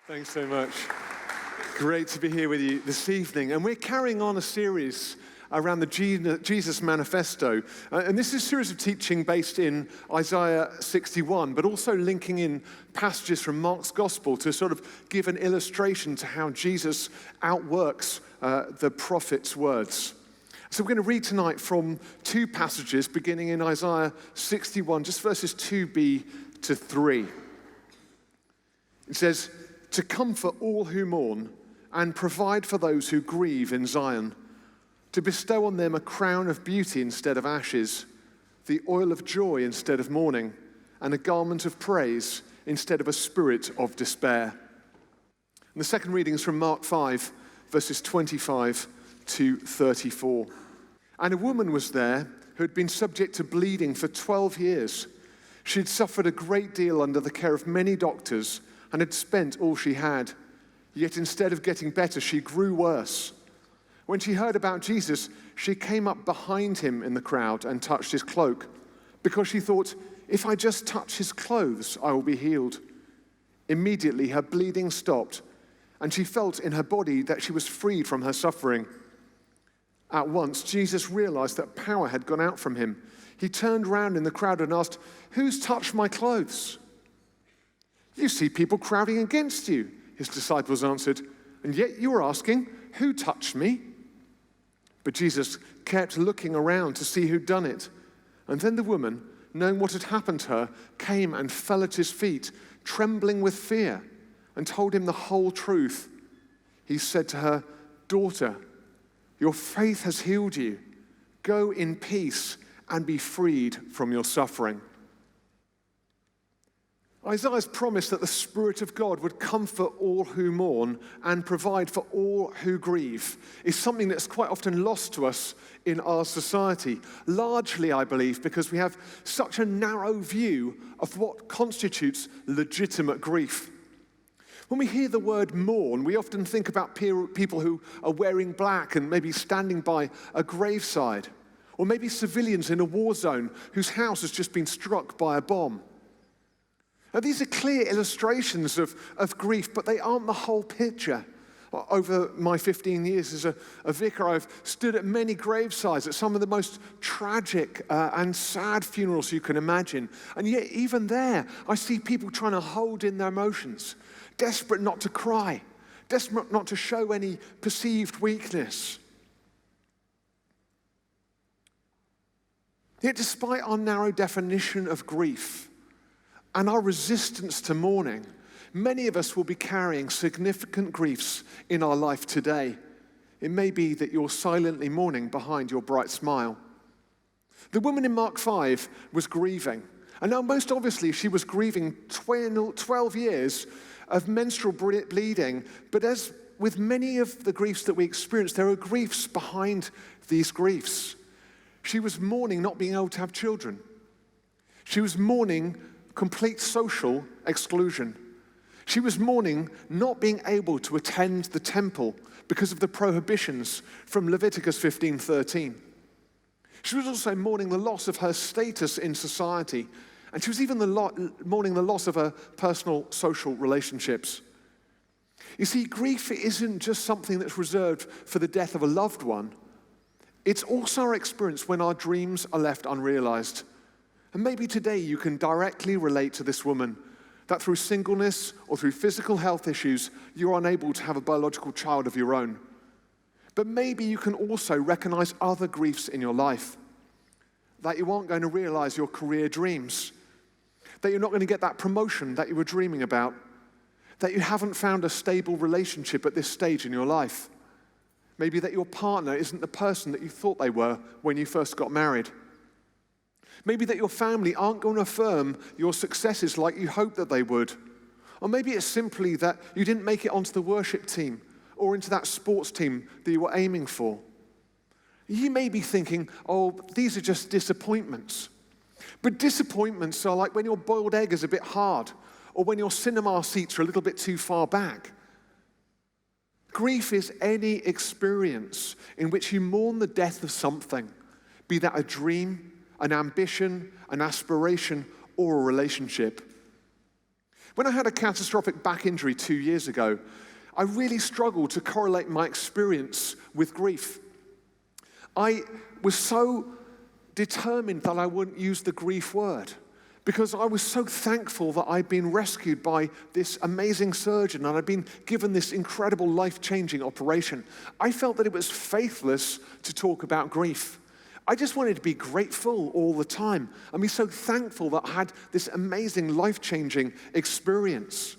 Thanks so much. Great to be here with you this evening. And we're carrying on a series around the Jesus Manifesto. And this is a series of teaching based in Isaiah 61, but also linking in passages from Mark's Gospel to sort of give an illustration to how Jesus outworks the prophet's words. So we're going to read tonight from two passages beginning in Isaiah 61, just verses 2b to 3. It says, "To comfort all who mourn and provide for those who grieve in Zion, to bestow on them a crown of beauty instead of ashes, the oil of joy instead of mourning, and a garment of praise instead of a spirit of despair." And the second reading is from Mark 5, verses 25 to 34. "And a woman was there who had been subject to bleeding for 12 years. She had suffered a great deal under the care of many doctors and had spent all she had. Yet instead of getting better, she grew worse. When she heard about Jesus, she came up behind him in the crowd and touched his cloak, because she thought, 'If I just touch his clothes, I will be healed.' Immediately her bleeding stopped, and she felt in her body that she was freed from her suffering. At once, Jesus realized that power had gone out from him. He turned around in the crowd and asked, 'Who's touched my clothes?' 'You see people crowding against you,' his disciples answered, 'and yet you are asking, who touched me?' But Jesus kept looking around to see who'd done it. And then the woman, knowing what had happened to her, came and fell at his feet, trembling with fear, and told him the whole truth. He said to her, 'Daughter, your faith has healed you. Go in peace and be freed from your suffering.'" Isaiah's promise that the Spirit of God would comfort all who mourn and provide for all who grieve is something that's quite often lost to us in our society. Largely, I believe, because we have such a narrow view of what constitutes legitimate grief. When we hear the word mourn, we often think about people who are wearing black and maybe standing by a graveside, or maybe civilians in a war zone whose house has just been struck by a bomb. Now, these are clear illustrations of grief, but they aren't the whole picture. Over my 15 years as a vicar, I've stood at many gravesides at some of the most tragic and sad funerals you can imagine. And yet, even there, I see people trying to hold in their emotions, desperate not to cry, desperate not to show any perceived weakness. Yet, despite our narrow definition of grief and our resistance to mourning, many of us will be carrying significant griefs in our life today. It may be that you're silently mourning behind your bright smile. The woman in Mark 5 was grieving. And now, most obviously, she was grieving 12 years of menstrual bleeding. But as with many of the griefs that we experience, there are griefs behind these griefs. She was mourning not being able to have children. She was mourning complete social exclusion. She was mourning not being able to attend the temple because of the prohibitions from Leviticus 15:13. She was also mourning the loss of her status in society, and she was even mourning the loss of her personal social relationships. You see, grief isn't just something that's reserved for the death of a loved one. It's also our experience when our dreams are left unrealized. And maybe today you can directly relate to this woman, that through singleness or through physical health issues, you're unable to have a biological child of your own. But maybe you can also recognize other griefs in your life, that you aren't going to realize your career dreams, that you're not going to get that promotion that you were dreaming about, that you haven't found a stable relationship at this stage in your life. Maybe that your partner isn't the person that you thought they were when you first got married. Maybe that your family aren't going to affirm your successes like you hoped that they would. Or maybe it's simply that you didn't make it onto the worship team or into that sports team that you were aiming for. You may be thinking, oh, these are just disappointments. But disappointments are like when your boiled egg is a bit hard or when your cinema seats are a little bit too far back. Grief is any experience in which you mourn the death of something, be that a dream, an ambition, an aspiration, or a relationship. When I had a catastrophic back injury 2 years ago, I really struggled to correlate my experience with grief. I was so determined that I wouldn't use the grief word because I was so thankful that I'd been rescued by this amazing surgeon and I'd been given this incredible life-changing operation. I felt that it was faithless to talk about grief. I just wanted to be grateful all the time and be so thankful that I had this amazing life-changing experience.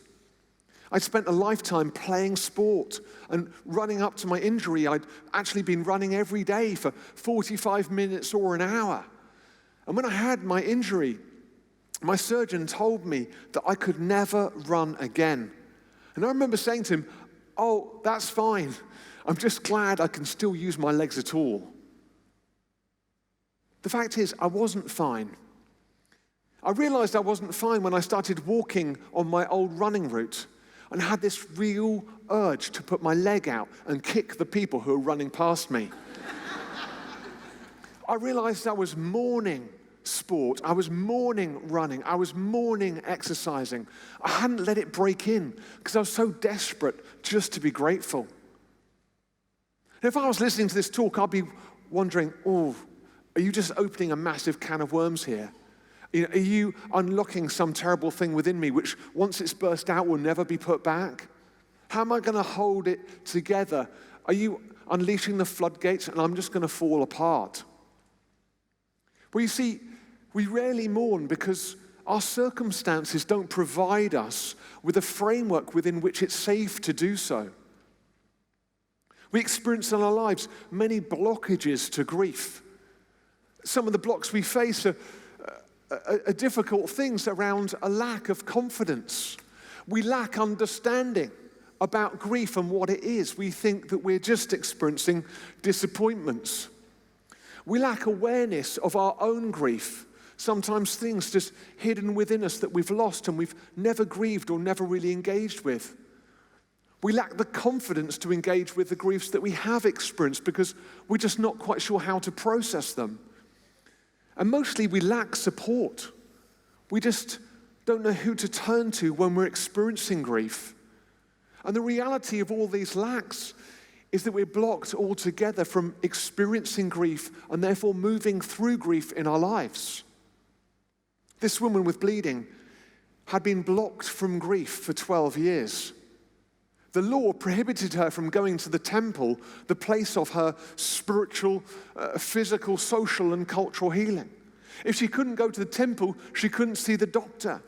I spent a lifetime playing sport and running up to my injury. I'd actually been running every day for 45 minutes or an hour. And when I had my injury, my surgeon told me that I could never run again. And I remember saying to him, "Oh, that's fine. I'm just glad I can still use my legs at all." The fact is, I wasn't fine. I realized I wasn't fine when I started walking on my old running route and had this real urge to put my leg out and kick the people who were running past me. I realized I was mourning sport, I was mourning running, I was mourning exercising. I hadn't let it break in because I was so desperate just to be grateful. And if I was listening to this talk, I'd be wondering, are you just opening a massive can of worms here? Are you unlocking some terrible thing within me which, once it's burst out, will never be put back? How am I going to hold it together? Are you unleashing the floodgates and I'm just going to fall apart? Well, you see, we rarely mourn because our circumstances don't provide us with a framework within which it's safe to do so. We experience in our lives many blockages to grief. Some of the blocks we face are difficult things around a lack of confidence. We lack understanding about grief and what it is. We think that we're just experiencing disappointments. We lack awareness of our own grief. Sometimes things just hidden within us that we've lost and we've never grieved or never really engaged with. We lack the confidence to engage with the griefs that we have experienced because we're just not quite sure how to process them. And mostly we lack support. We just don't know who to turn to when we're experiencing grief. And the reality of all these lacks is that we're blocked altogether from experiencing grief and therefore moving through grief in our lives. This woman with bleeding had been blocked from grief for 12 years. The law prohibited her from going to the temple, the place of her spiritual, physical, social, and cultural healing. If she couldn't go to the temple, she couldn't see the doctor.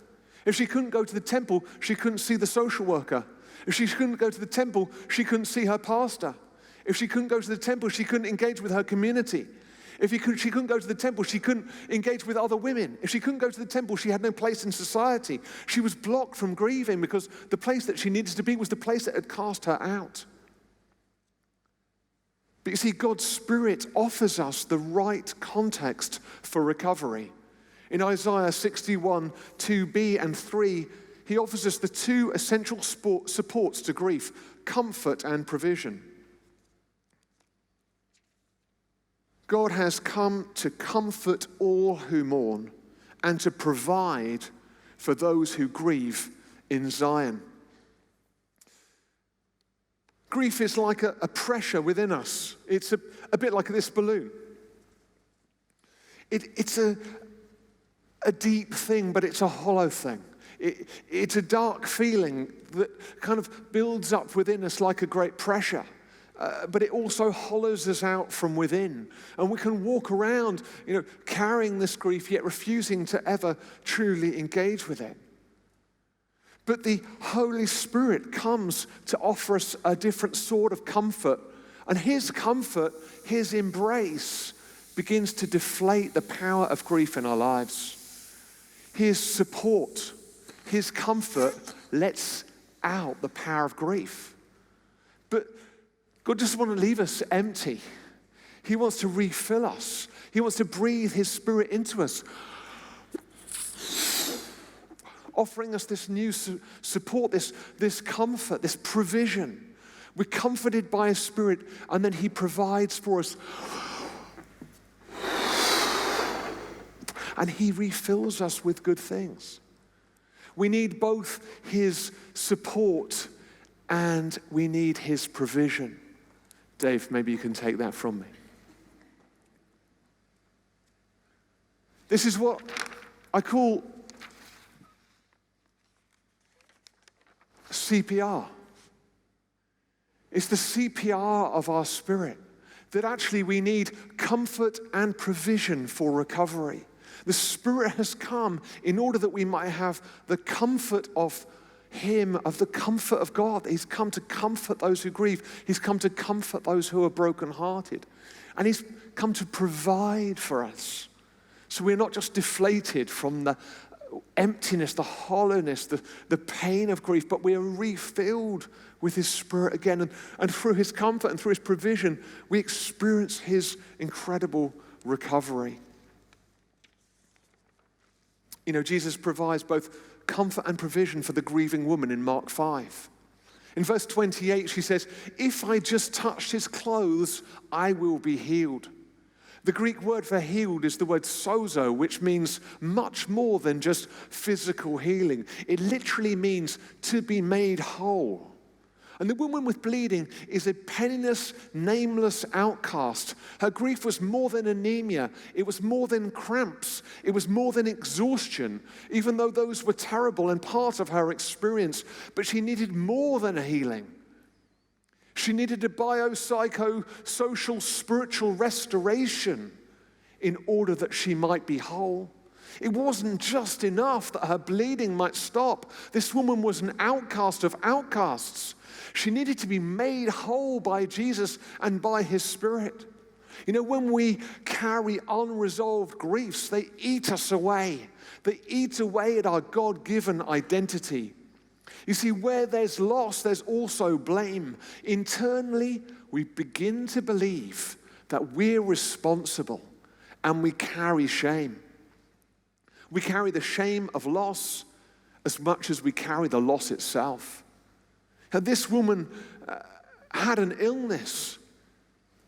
If she couldn't go to the temple, she couldn't see the social worker. If she couldn't go to the temple, she couldn't see her pastor. If she couldn't go to the temple, she couldn't engage with her community. If she couldn't go to the temple, she couldn't engage with other women. If she couldn't go to the temple, she had no place in society. She was blocked from grieving because the place that she needed to be was the place that had cast her out. But you see, God's Spirit offers us the right context for recovery. In Isaiah 61, 2b and 3, he offers us the two essential supports to grief: comfort and provision. God has come to comfort all who mourn and to provide for those who grieve in Zion. Grief is like a pressure within us. It's a bit like this balloon. It's a deep thing, but it's a hollow thing. It's a dark feeling that kind of builds up within us like a great pressure. But it also hollows us out from within. And we can walk around, carrying this grief, yet refusing to ever truly engage with it. But the Holy Spirit comes to offer us a different sort of comfort. And his comfort, his embrace, begins to deflate the power of grief in our lives. His support, his comfort lets out the power of grief. But God doesn't want to leave us empty. He wants to refill us. He wants to breathe his Spirit into us, offering us this new support, this comfort, this provision. We're comforted by his Spirit, and then he provides for us. And he refills us with good things. We need both his support and we need his provision. Dave, maybe you can take that from me. This is what I call CPR. It's the CPR of our spirit, that actually we need comfort and provision for recovery. The Spirit has come in order that we might have the comfort of him, of the comfort of God. He's come to comfort those who grieve. He's come to comfort those who are brokenhearted. And he's come to provide for us. So we're not just deflated from the emptiness, the hollowness, the pain of grief, but we are refilled with his Spirit again. And through his comfort and through his provision, we experience his incredible recovery. You know, Jesus provides both comfort and provision for the grieving woman in Mark 5. In verse 28, she says, "If I just touched his clothes, I will be healed." The Greek word for healed is the word sozo, which means much more than just physical healing. It literally means to be made whole. And the woman with bleeding is a penniless, nameless outcast. Her grief was more than anemia. It was more than cramps. It was more than exhaustion, even though those were terrible and part of her experience. But she needed more than a healing. She needed a biopsychosocial spiritual restoration in order that she might be whole. It wasn't just enough that her bleeding might stop. This woman was an outcast of outcasts. She needed to be made whole by Jesus and by his Spirit. You know, when we carry unresolved griefs, they eat us away. They eat away at our God-given identity. You see, where there's loss, there's also blame. Internally, we begin to believe that we're responsible and we carry shame. We carry the shame of loss as much as we carry the loss itself. And this woman had an illness,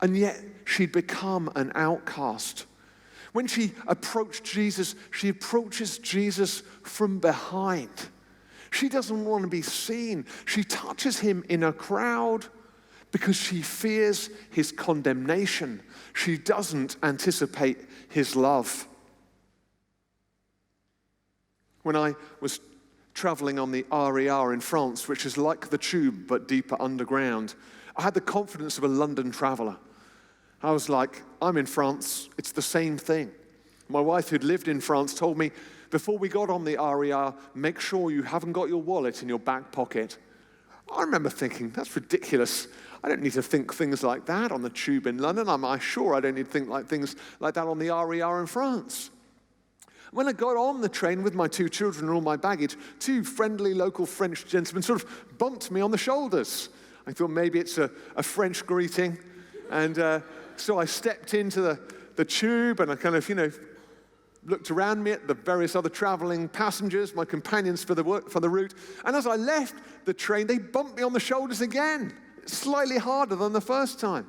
and yet she'd become an outcast. When she approached Jesus, she approaches Jesus from behind. She doesn't want to be seen. She touches him in a crowd because she fears his condemnation. She doesn't anticipate his love. When I was traveling on the RER in France, which is like the tube but deeper underground, I had the confidence of a London traveler. I was like, I'm in France, it's the same thing. My wife, who'd lived in France, told me, before we got on the RER, make sure you haven't got your wallet in your back pocket. I remember thinking, that's ridiculous. I don't need to think things like that on the tube in London. I'm sure I don't need to think like things like that on the RER in France. When I got on the train with my two children and all my baggage, two friendly local French gentlemen sort of bumped me on the shoulders. I thought maybe it's a French greeting. And so I stepped into the tube and I kind of, looked around me at the various other traveling passengers, my companions for the route. And as I left the train, they bumped me on the shoulders again, slightly harder than the first time.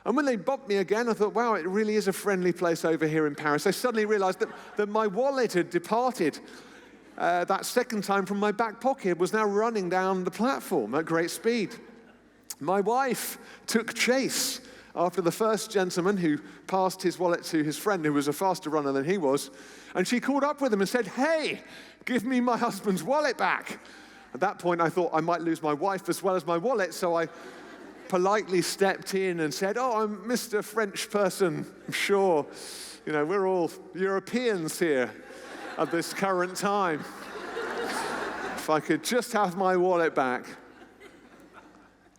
And when they bumped me again, I thought, wow, it really is a friendly place over here in Paris. I suddenly realized that my wallet had departed that second time from my back pocket, was now running down the platform at great speed. My wife took chase after the first gentleman who passed his wallet to his friend who was a faster runner than he was. And she caught up with him and said, "Hey, give me my husband's wallet back." At that point, I thought I might lose my wife as well as my wallet, so I politely stepped in and said, "Oh, I'm Mr. French person, I'm sure. We're all Europeans here at this current time. If I could just have my wallet back."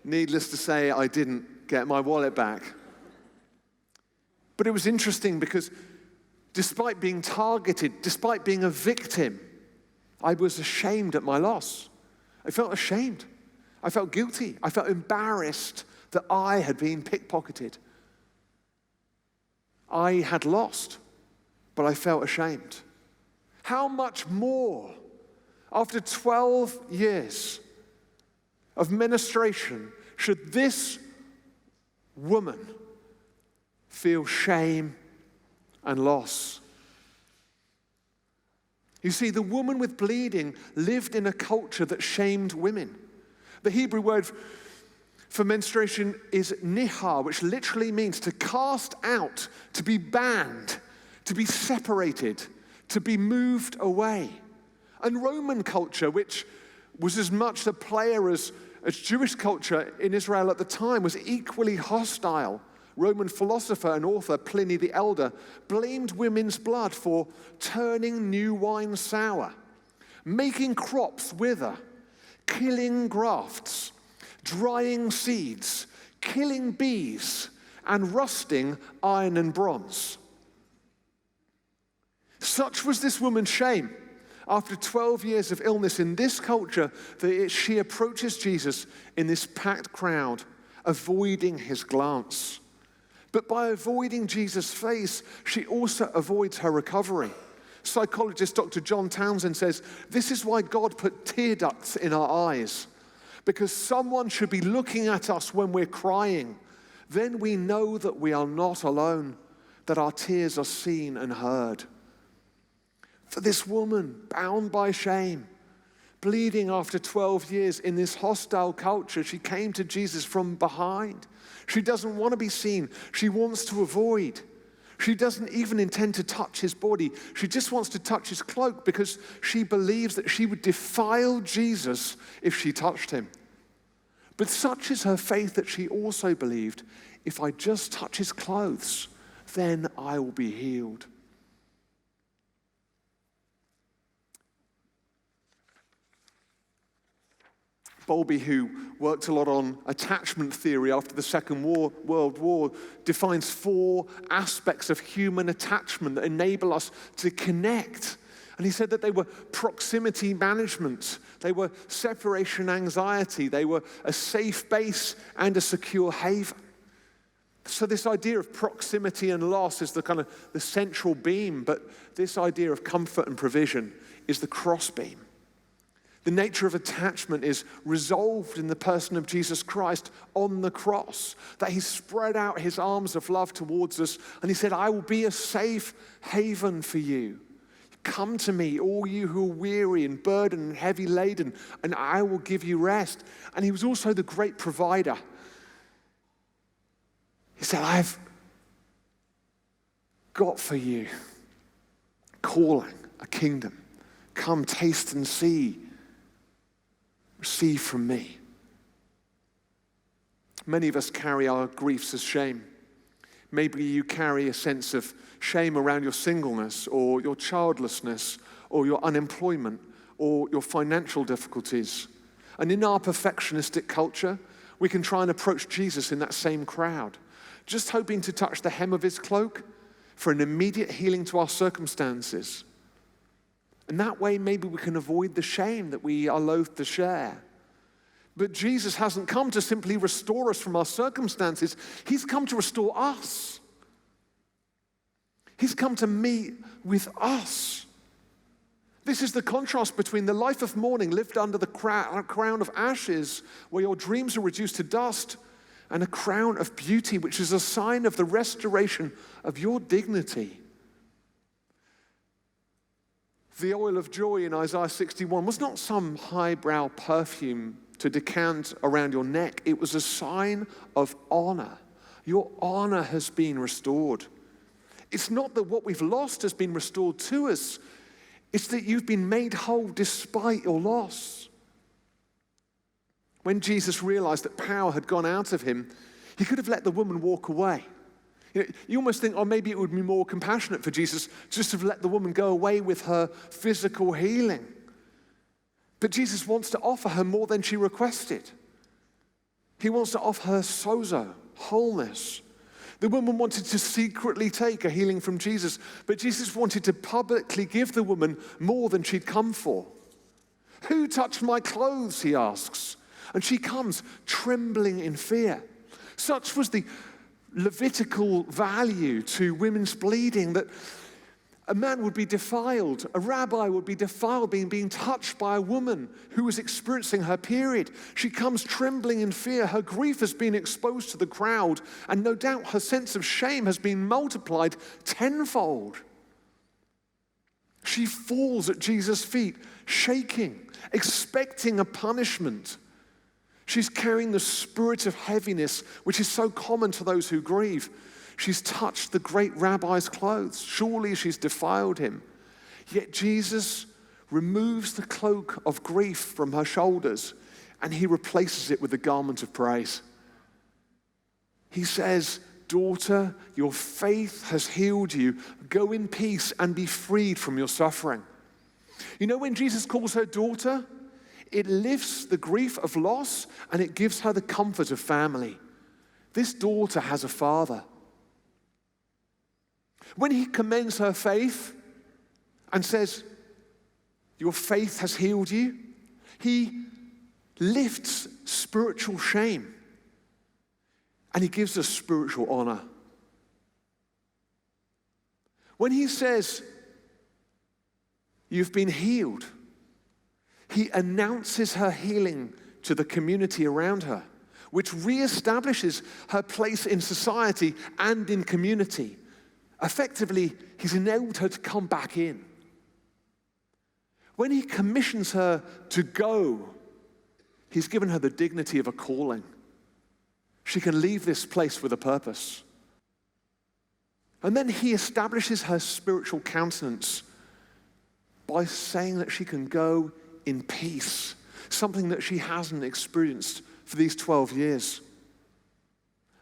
Needless to say, I didn't get my wallet back. But it was interesting because despite being targeted, despite being a victim, I was ashamed at my loss. I felt ashamed. I felt guilty. I felt embarrassed that I had been pickpocketed. I had lost, but I felt ashamed. How much more, after 12 years of ministration, should this woman feel shame and loss? You see, the woman with bleeding lived in a culture that shamed women. The Hebrew word for menstruation is nihar, which literally means to cast out, to be banned, to be separated, to be moved away. And Roman culture, which was as much a player as Jewish culture in Israel at the time, was equally hostile. Roman philosopher and author Pliny the Elder blamed women's blood for turning new wine sour, making crops wither, killing grafts, drying seeds, killing bees, and rusting iron and bronze. Such was this woman's shame after 12 years of illness in this culture that she approaches Jesus in this packed crowd, avoiding his glance. But by avoiding Jesus' face, she also avoids her recovery. Psychologist Dr. John Townsend says, this is why God put tear ducts in our eyes, because someone should be looking at us when we're crying. Then we know that we are not alone, that our tears are seen and heard. For this woman, bound by shame, bleeding after 12 years in this hostile culture, she came to Jesus from behind. She doesn't want to be seen. She wants to avoid. She doesn't even intend to touch his body. She just wants to touch his cloak because she believes that she would defile Jesus if she touched him. But such is her faith that she also believed, if I just touch his clothes, then I will be healed. Bowlby, who worked a lot on attachment theory after the Second World War, defines 4 aspects of human attachment that enable us to connect. And he said that they were proximity management, they were separation anxiety, they were a safe base and a secure haven. So this idea of proximity and loss is the kind of the central beam, but this idea of comfort and provision is the crossbeam. The nature of attachment is resolved in the person of Jesus Christ on the cross, that he spread out his arms of love towards us, and he said, I will be a safe haven for you. Come to me, all you who are weary and burdened and heavy laden, and I will give you rest. And he was also the great provider. He said, I've got for you calling, a kingdom. Come, taste and see. Receive from me. Many of us carry our griefs as shame. Maybe you carry a sense of shame around your singleness or your childlessness or your unemployment or your financial difficulties. And in our perfectionistic culture, we can try and approach Jesus in that same crowd, just hoping to touch the hem of his cloak for an immediate healing to our circumstances. And that way, maybe we can avoid the shame that we are loath to share. But Jesus hasn't come to simply restore us from our circumstances. He's come to restore us. He's come to meet with us. This is the contrast between the life of mourning lived under the crown of ashes, where your dreams are reduced to dust, and a crown of beauty, which is a sign of the restoration of your dignity. The oil of joy in Isaiah 61 was not some highbrow perfume to decant around your neck. It was a sign of honor. Your honor has been restored. It's not that what we've lost has been restored to us. It's that you've been made whole despite your loss. When Jesus realized that power had gone out of him, he could have let the woman walk away. You almost think, oh, maybe it would be more compassionate for Jesus just to let the woman go away with her physical healing. But Jesus wants to offer her more than she requested. He wants to offer her sozo, wholeness. The woman wanted to secretly take a healing from Jesus, but Jesus wanted to publicly give the woman more than she'd come for. Who touched my clothes, he asks. And she comes trembling in fear. Such was the Levitical value to women's bleeding that a man would be defiled, a rabbi would be defiled, being touched by a woman who was experiencing her period. She comes trembling in fear. Her grief has been exposed to the crowd, and no doubt her sense of shame has been multiplied tenfold. She falls at Jesus' feet, shaking, expecting a punishment. She's carrying the spirit of heaviness, which is so common to those who grieve. She's touched the great rabbi's clothes. Surely she's defiled him. Yet Jesus removes the cloak of grief from her shoulders, and he replaces it with the garment of praise. He says, "Daughter, your faith has healed you. Go in peace and be freed from your suffering." You know, when Jesus calls her daughter, it lifts the grief of loss and it gives her the comfort of family. This daughter has a father. When he commends her faith and says, "Your faith has healed you," he lifts spiritual shame and he gives us spiritual honor. When he says, "You've been healed," he announces her healing to the community around her, which reestablishes her place in society and in community. Effectively, he's enabled her to come back in. When he commissions her to go, he's given her the dignity of a calling. She can leave this place with a purpose. And then he establishes her spiritual countenance by saying that she can go in peace, something that she hasn't experienced for these 12 years.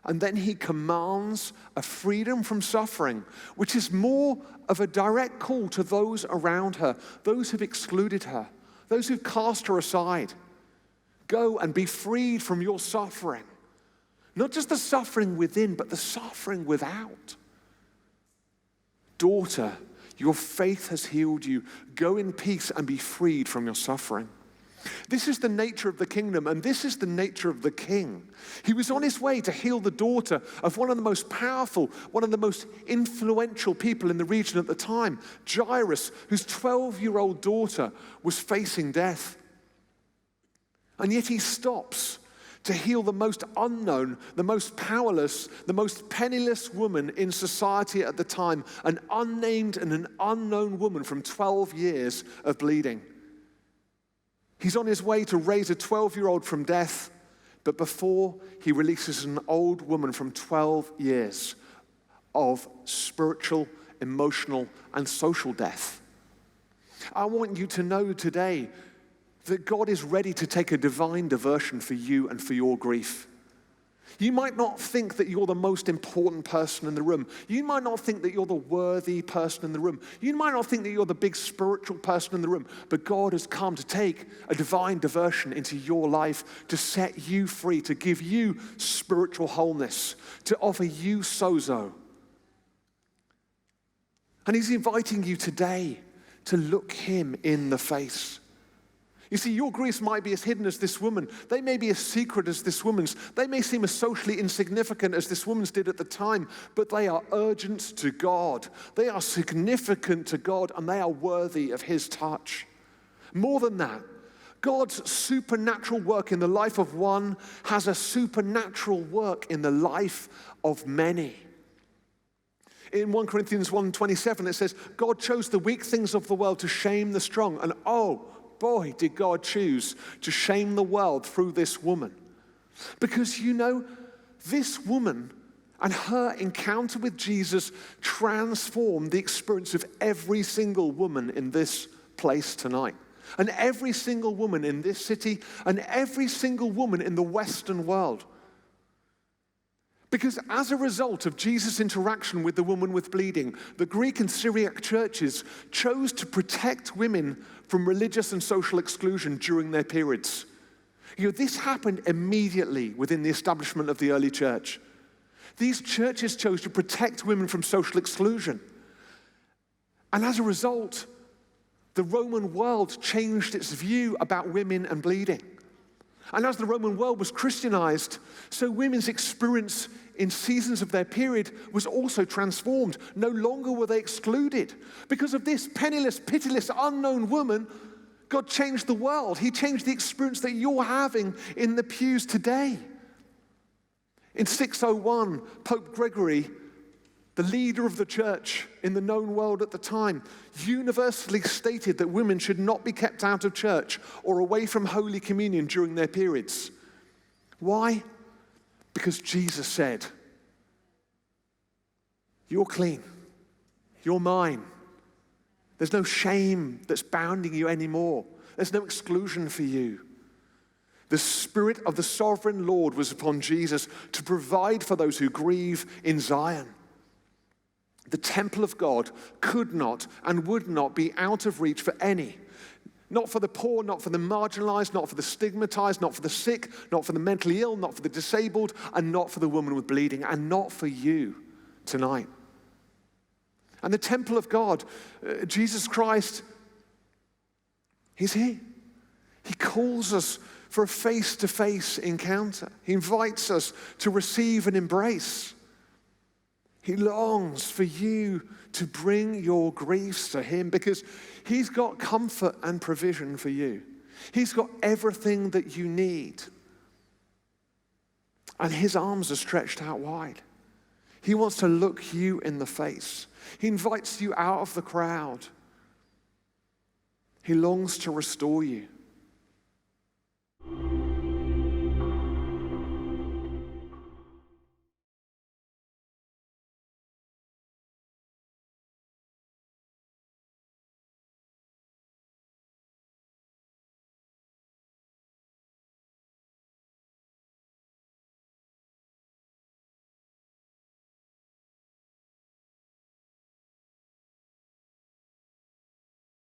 And then he commands a freedom from suffering, which is more of a direct call to those around her, those who've excluded her, those who've cast her aside. Go and be freed from your suffering. Not just the suffering within, but the suffering without. Daughter, your faith has healed you. Go in peace and be freed from your suffering. This is the nature of the kingdom, and this is the nature of the king. He was on his way to heal the daughter of one of the most powerful, one of the most influential people in the region at the time, Jairus, whose 12-year-old daughter was facing death. And yet he stops to heal the most unknown, the most powerless, the most penniless woman in society at the time, an unnamed and an unknown woman from 12 years of bleeding. He's on his way to raise a 12-year-old from death, but before he releases an old woman from 12 years of spiritual, emotional, and social death. I want you to know today that God is ready to take a divine diversion for you and for your grief. You might not think that you're the most important person in the room. You might not think that you're the worthy person in the room. You might not think that you're the big spiritual person in the room. But God has come to take a divine diversion into your life, to set you free, to give you spiritual wholeness, to offer you sozo. And he's inviting you today to look him in the face. You see, your griefs might be as hidden as this woman. They may be as secret as this woman's. They may seem as socially insignificant as this woman's did at the time, but they are urgent to God. They are significant to God, and they are worthy of his touch. More than that, God's supernatural work in the life of one has a supernatural work in the life of many. In 1 Corinthians 1:27, it says, God chose the weak things of the world to shame the strong. And oh, boy, did God choose to shame the world through this woman. Because you know, this woman and her encounter with Jesus transformed the experience of every single woman in this place tonight. And every single woman in this city, and every single woman in the Western world. Because as a result of Jesus' interaction with the woman with bleeding, the Greek and Syriac churches chose to protect women from religious and social exclusion during their periods. You know, this happened immediately within the establishment of the early church. These churches chose to protect women from social exclusion. And as a result, the Roman world changed its view about women and bleeding. And as the Roman world was Christianized, so women's experience in seasons of their period was also transformed. No longer were they excluded. Because of this penniless, pitiless, unknown woman, God changed the world. He changed the experience that you're having in the pews today. In 601, Pope Gregory the leader of the church in the known world at the time, universally stated that women should not be kept out of church or away from Holy Communion during their periods. Why? Because Jesus said, "You're clean. You're mine. There's no shame that's bounding you anymore. There's no exclusion for you." The Spirit of the sovereign Lord was upon Jesus to provide for those who grieve in Zion. The temple of God could not and would not be out of reach for any. Not for the poor, not for the marginalized, not for the stigmatized, not for the sick, not for the mentally ill, not for the disabled, and not for the woman with bleeding, and not for you tonight. And the temple of God, Jesus Christ, He's here. He calls us for a face-to-face encounter. He invites us to receive and embrace. He longs for you to bring your griefs to Him because He's got comfort and provision for you. He's got everything that you need. And His arms are stretched out wide. He wants to look you in the face. He invites you out of the crowd. He longs to restore you.